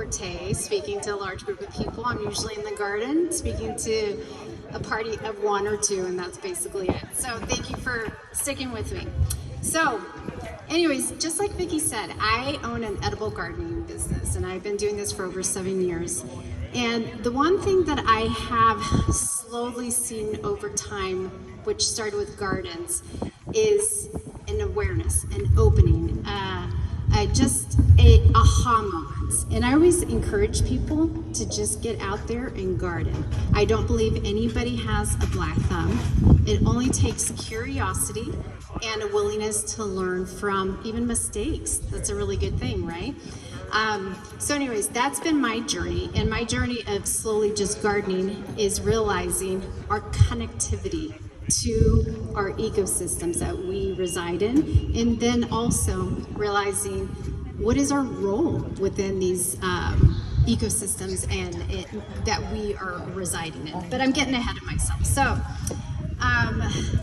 forte, speaking to a large group of people. I'm usually in the garden, speaking to a party of one or two, and that's basically it. So thank you for sticking with me. So anyways, just like Vicki said, I own an edible gardening business, and I've been doing this for over 7 years. And the one thing that I have slowly seen over time, which started with gardens, is an awareness, an opening, just a aha moment. And I always encourage people to just get out there and garden. I don't believe anybody has a black thumb. It only takes curiosity and a willingness to learn from even mistakes. That's a really good thing, right? So anyways, that's been my journey, and my journey of slowly just gardening is realizing our connectivity to our ecosystems that we reside in, and then also realizing what is our role within these ecosystems and that we are residing in. But I'm getting ahead of myself. So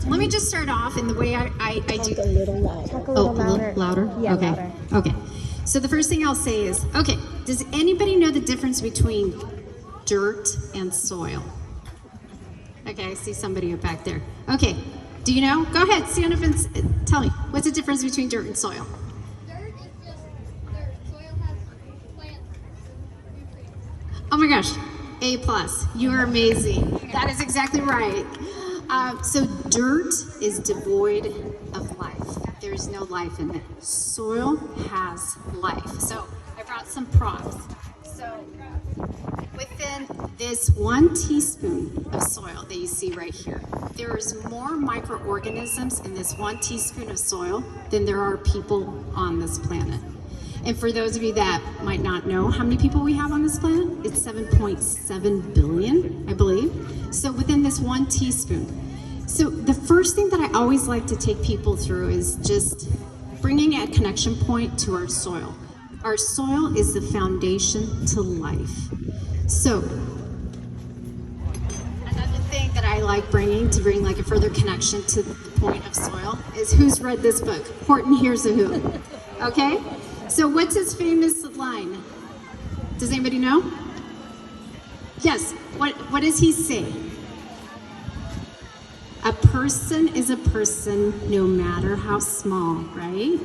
let me just start off in the way I do. Talk a little louder. Talk a little louder. Louder? Yeah, okay. louder. Okay. So the first thing I'll say is, okay, does anybody know the difference between dirt and soil? Okay, I see somebody back there. Okay, do you know? Go ahead, stand up and tell me. What's the difference between dirt and soil? Dirt is just dirt. Soil has plants. Oh my gosh, A+. You are amazing. That is exactly right. So dirt is devoid of life. There's no life in it. Soil has life. So I brought some props. So within this 1 teaspoon of soil that you see right here, there's more microorganisms in this 1 teaspoon of soil than there are people on this planet. And for those of you that might not know how many people we have on this planet, it's 7.7 billion, I believe. So within this 1 teaspoon. So the first thing that I always like to take people through is just bringing a connection point to our soil. Our soil is the foundation to life. So another thing that I like bringing to bring like a further connection to the point of soil is, who's read this book? Horton Hears a Who. Okay? So what's his famous line? Does anybody know? Yes. What does he say? A person is a person no matter how small, right?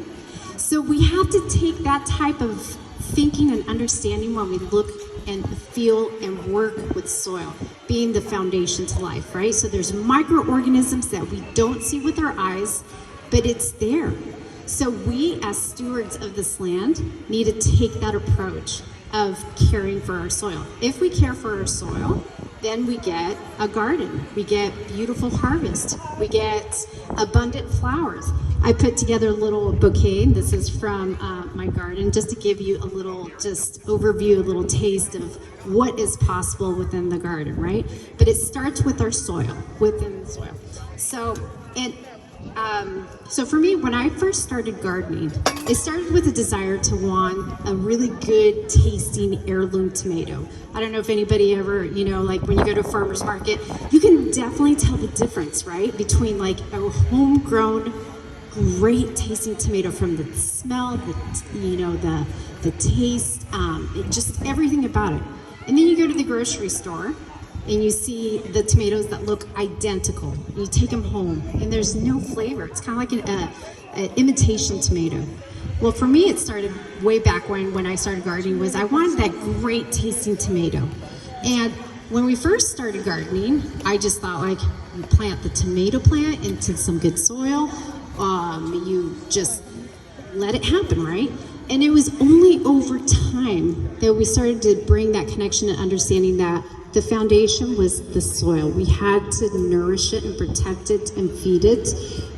So we have to take that type of thinking and understanding when we look and feel and work with soil, being the foundation to life, right? So there's microorganisms that we don't see with our eyes, but it's there. So we as stewards of this land need to take that approach of caring for our soil. If we care for our soil, then we get a garden, we get beautiful harvest, we get abundant flowers. I put together a little bouquet. This is from my garden, just to give you a little just overview, a little taste of what is possible within the garden, right? But it starts with our soil, within the soil. So for me, when I first started gardening, it started with a desire to want a really good tasting heirloom tomato. I don't know if anybody ever, like when you go to a farmer's market, you can definitely tell the difference, right? Between like a homegrown, great tasting tomato from the smell, the taste, just everything about it. And then you go to the grocery store, and you see the tomatoes that look identical. You take them home, and there's no flavor. It's kind of like an imitation tomato. Well, for me, it started way back when I started gardening, was I wanted that great tasting tomato. And when we first started gardening, I just thought, like, you plant the tomato plant into some good soil. You just let it happen, right? And it was only over time that we started to bring that connection and understanding that the foundation was the soil. We had to nourish it and protect it and feed it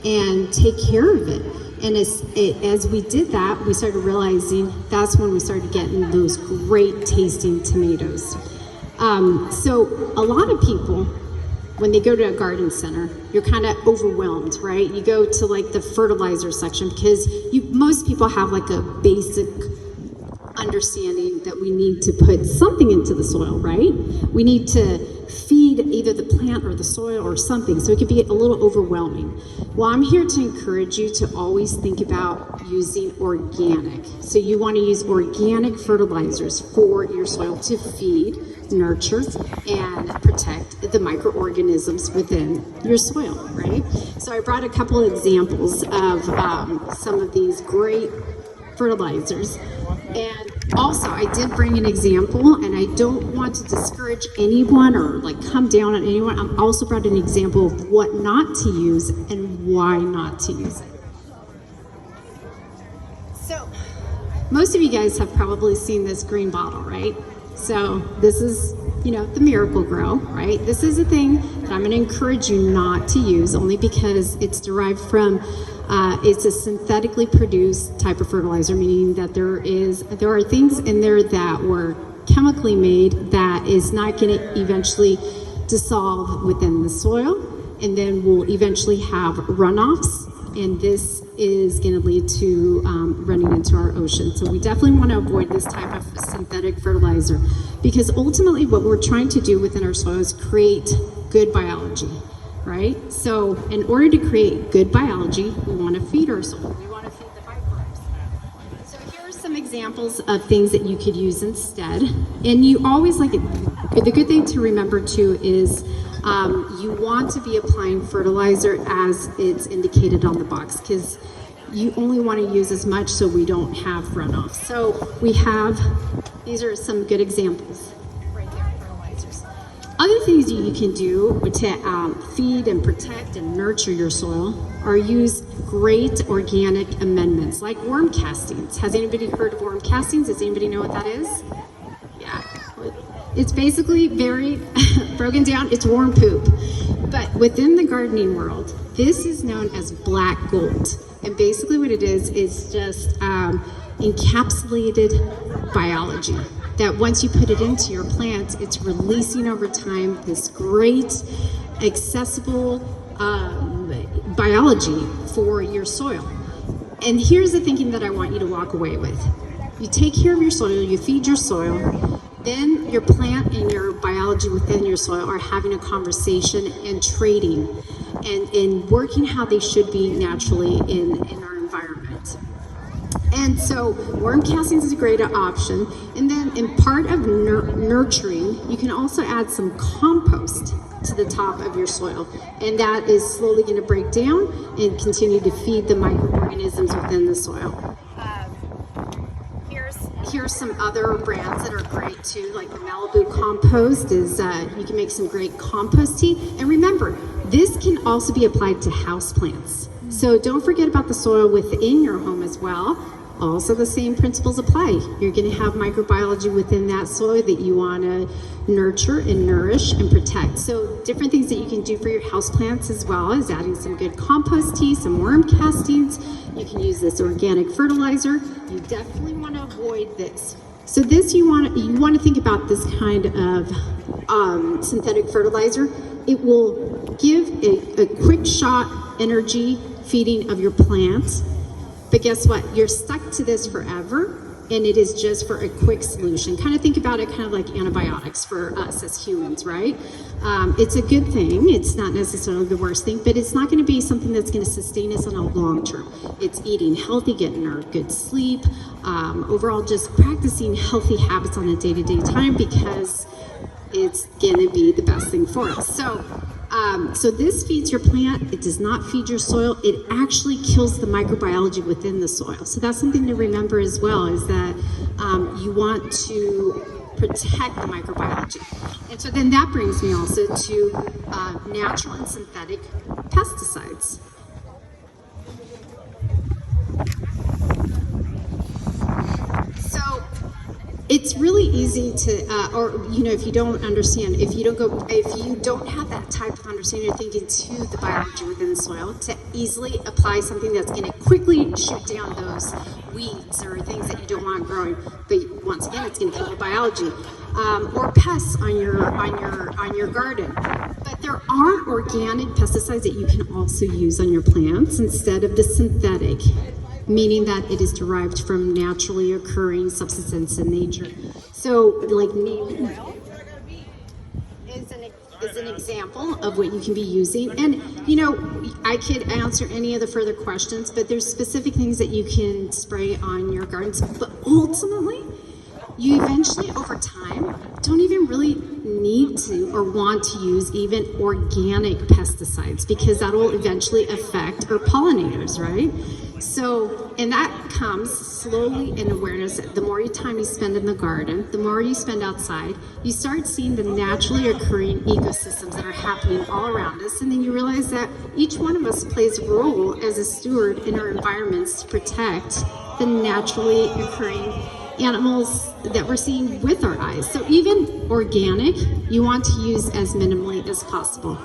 and take care of it. And as we did that, we started realizing that's when we started getting those great tasting tomatoes. So a lot of people, when they go to a garden center, you're kind of overwhelmed, right? You go to like the fertilizer section because most people have like a basic understanding understanding that we need to put something into the soil, right? We need to feed either the plant or the soil or something, so it could be a little overwhelming. Well, I'm here to encourage you to always think about using organic. So you want to use organic fertilizers for your soil to feed, nurture, and protect the microorganisms within your soil, right? So I brought a couple of examples of some of these great fertilizers. And also, I did bring an example, and I don't want to discourage anyone or like come down on anyone. I also brought an example of what not to use and why not to use it. So, most of you guys have probably seen this green bottle, right? So this is, the Miracle Grow, right? This is a thing that I'm going to encourage you not to use, only because it's derived from, it's a synthetically produced type of fertilizer, meaning that there are things in there that were chemically made that is not going to eventually dissolve within the soil, and then we'll eventually have runoffs, and this is going to lead to running into our ocean. So we definitely want to avoid this type of synthetic fertilizer, because ultimately what we're trying to do within our soil is create good biology, right? So in order to create good biology, we want to feed our soil. We want to feed the microbes. So here are some examples of things that you could use instead. And you always the good thing to remember too is you want to be applying fertilizer as it's indicated on the box, because you only want to use as much so we don't have runoff. So these are some good examples right here, fertilizers. Other things that you can do to feed and protect and nurture your soil are use great organic amendments like worm castings. Has anybody heard of worm castings? Does anybody know what that is? Yeah. It's basically very broken down, it's worm poop. But within the gardening world, this is known as black gold. And basically what it is just encapsulated biology. That once you put it into your plants, it's releasing over time this great, accessible biology for your soil. And here's the thinking that I want you to walk away with. You take care of your soil, you feed your soil, then your plant and your biology within your soil are having a conversation and trading and working how they should be naturally in our environment. And so worm castings is a great option. And then in part of nurturing, you can also add some compost to the top of your soil. And that is slowly going to break down and continue to feed the microorganisms within the soil. Here's some other brands that are great too, like the Malibu compost is, you can make some great compost tea. And remember, this can also be applied to houseplants. So don't forget about the soil within your home as well. Also the same principles apply. You're going to have microbiology within that soil that you want to nurture and nourish and protect. So different things that you can do for your houseplants as well is adding some good compost tea, some worm castings. You can use this organic fertilizer. You definitely want to avoid this. So this you want to think about this kind of synthetic fertilizer. It will give a quick shot energy feeding of your plants. But guess what? You're stuck to this forever, and it is just for a quick solution. Kind of think about it kind of like antibiotics for us as humans, right? It's a good thing. It's not necessarily the worst thing, but it's not going to be something that's going to sustain us on a long term. It's eating healthy, getting our good sleep, overall just practicing healthy habits on a day-to-day time, because it's going to be the best thing for us. So this feeds your plant. It does not feed your soil. It actually kills the microbiology within the soil. So that's something to remember as well, is that you want to protect the microbiology. And so then that brings me also to natural and synthetic pesticides. So it's really easy to, if you don't understand, if you don't have that type of understanding or thinking to the biology within the soil, to easily apply something that's going to quickly shoot down those weeds or things that you don't want growing. But once again, it's going to kill the biology, or pests on your garden. But there are organic pesticides that you can also use on your plants instead of the synthetic. meaning that it is derived from naturally occurring substances in nature. So, like neem oil is an example of what you can be using. And, you know, I could answer any of the further questions, but there's specific things that you can spray on your gardens. But ultimately, you eventually, over time, don't even really need to or want to use even organic pesticides, because that will eventually affect our pollinators, right? So, and that comes slowly in awareness. The more time you spend in the garden, the more you spend outside, you start seeing the naturally occurring ecosystems that are happening all around us. And then you realize that each one of us plays a role as a steward in our environments to protect the naturally occurring animals that we're seeing with our eyes. So even organic, you want to use as minimally as possible.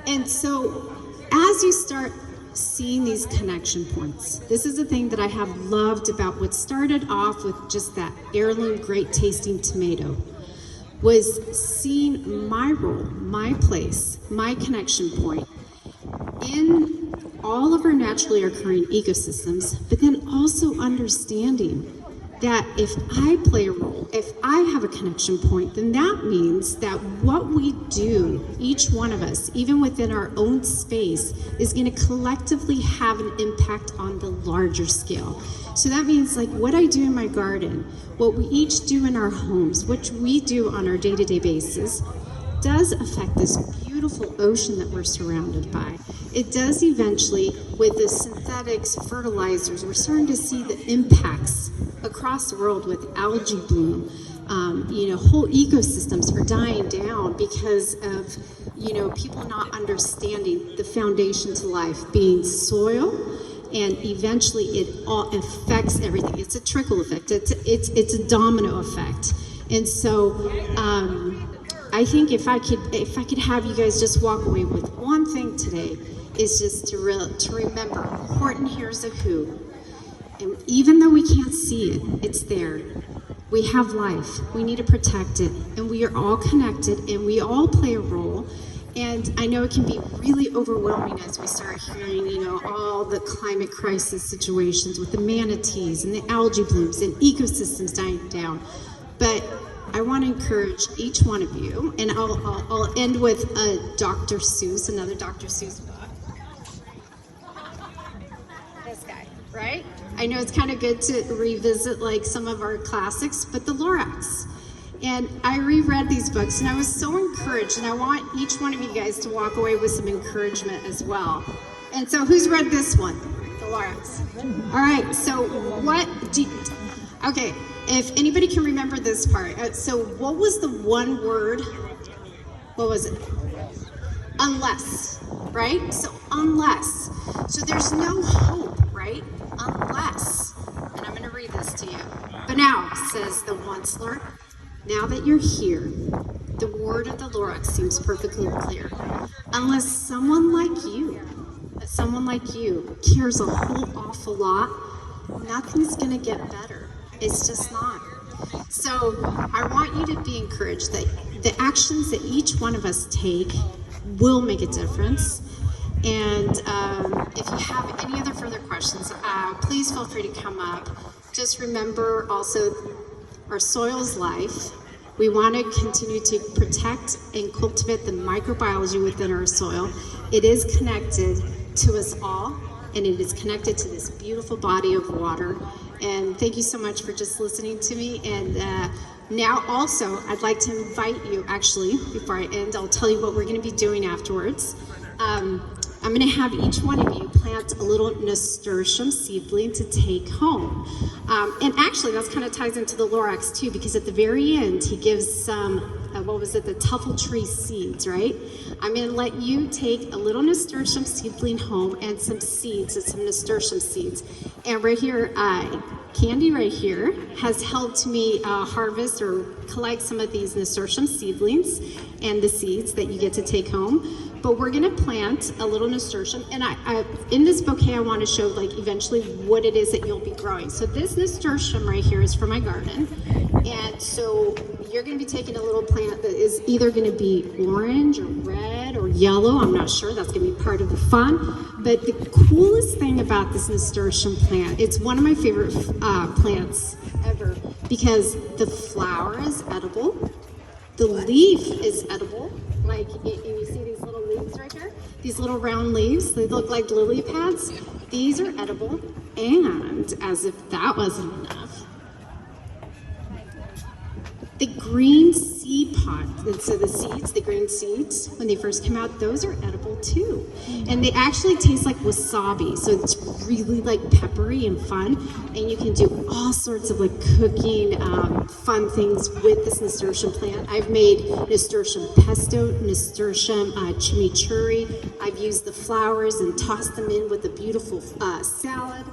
And so as you start seeing these connection points, this is the thing that I have loved about what started off with just that heirloom great tasting tomato, was seeing my role, my place, my connection point in all of our naturally occurring ecosystems, but then also understanding that if I play a role, if I have a connection point, then that means that what we do, each one of us, even within our own space, is going to collectively have an impact on the larger scale. So that means like what I do in my garden, what we each do in our homes, which we do on our day-to-day basis, does affect this beautiful ocean that we're surrounded by. It does eventually, with the synthetics, fertilizers, we're starting to see the impacts across the world with algae bloom. Whole ecosystems are dying down because of, people not understanding the foundation to life being soil, and eventually it all affects everything. It's a trickle effect. It's a domino effect. And so, I think if I could have you guys just walk away with one thing today, is just to remember, important here is a who. And even though we can't see it, it's there. We have life. We need to protect it. And we are all connected, and we all play a role. And I know it can be really overwhelming as we start hearing, all the climate crisis situations with the manatees and the algae blooms and ecosystems dying down. But I want to encourage each one of you, and I'll end with Dr. Seuss, another Dr. Seuss book. This guy, right? I know it's kind of good to revisit like some of our classics, but the Lorax. And I reread these books and I was so encouraged, and I want each one of you guys to walk away with some encouragement as well. And so who's read this one? The Lorax. All right, so okay, if anybody can remember this part. So what was the one word? What was it? Unless, right? So unless. So there's no hope, right? Unless. And I'm going to read this to you. But now, says the Onceler, now that you're here, the word of the Lorax seems perfectly clear. Unless someone like you cares a whole awful lot, nothing's going to get better. It's just not. So I want you to be encouraged that the actions that each one of us take will make a difference. And if you have any other further questions, please feel free to come up. Just remember also, our soil's life. We want to continue to protect and cultivate the microbiology within our soil. It is connected to us all, and it is connected to this beautiful body of water. And thank you so much for just listening to me. And now also, I'd like to invite you, actually, before I end, I'll tell you what we're going to be doing afterwards. I'm going to have each one of you plant a little nasturtium seedling to take home. And actually, that kind of ties into the Lorax too, because at the very end, he gives some, the truffle tree seeds, right? I'm going to let you take a little nasturtium seedling home and some seeds, some nasturtium seeds. And right here, Candy right here has helped me harvest or collect some of these nasturtium seedlings and the seeds that you get to take home. But we're gonna plant a little nasturtium, and I in this bouquet I want to show like eventually what it is that you'll be growing. So this nasturtium right here is for my garden, and so you're gonna be taking a little plant that is either gonna be orange or red red or yellow. I'm not sure. That's going to be part of the fun. But the coolest thing about this nasturtium plant, it's one of my favorite plants ever because the flower is edible. The leaf is edible. Like, and you see these little leaves right here? These little round leaves, they look like lily pads. These are edible. And as if that wasn't enough, the green seed pod, so the seeds, the green seeds, when they first come out, those are edible too. And they actually taste like wasabi, so it's really like peppery and fun. And you can do all sorts of like cooking, fun things with this nasturtium plant. I've made nasturtium pesto, nasturtium chimichurri. I've used the flowers and tossed them in with a beautiful salad.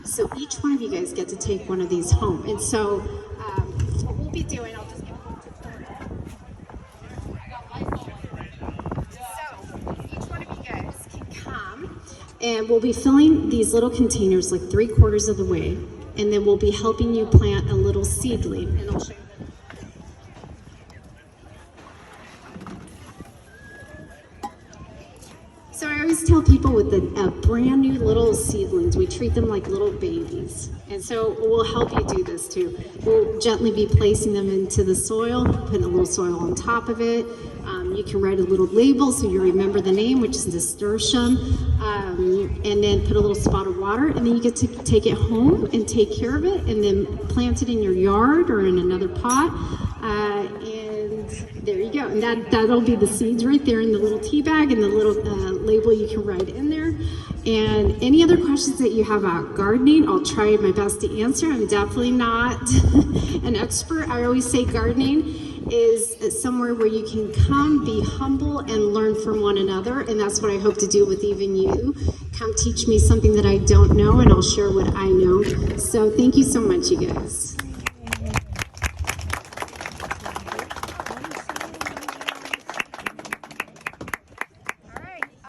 So each one of you guys get to take one of these home. And so, what we'll be doing, I'll just get so each one of you guys can come and we'll be filling these little containers like 3/4 of the way, and then we'll be helping you plant a little seedling, and I'll show you. So I always tell people with the brand new little seedlings, we treat them like little babies. And so we'll help you do this too. We'll gently be placing them into the soil, putting a little soil on top of it. You can write a little label so you remember the name, which is nasturtium, and then put a little spot of water, and then you get to take it home and take care of it, and then plant it in your yard or in another pot. And there you go. And that'll be the seeds right there in the little tea bag, and the little label you can write in there. And any other questions that you have about gardening, I'll try my best to answer. I'm definitely not an expert. I always say gardening is somewhere where you can come, be humble, and learn from one another. And that's what I hope to do with even you. Come teach me something that I don't know, and I'll share what I know. So thank you so much, you guys.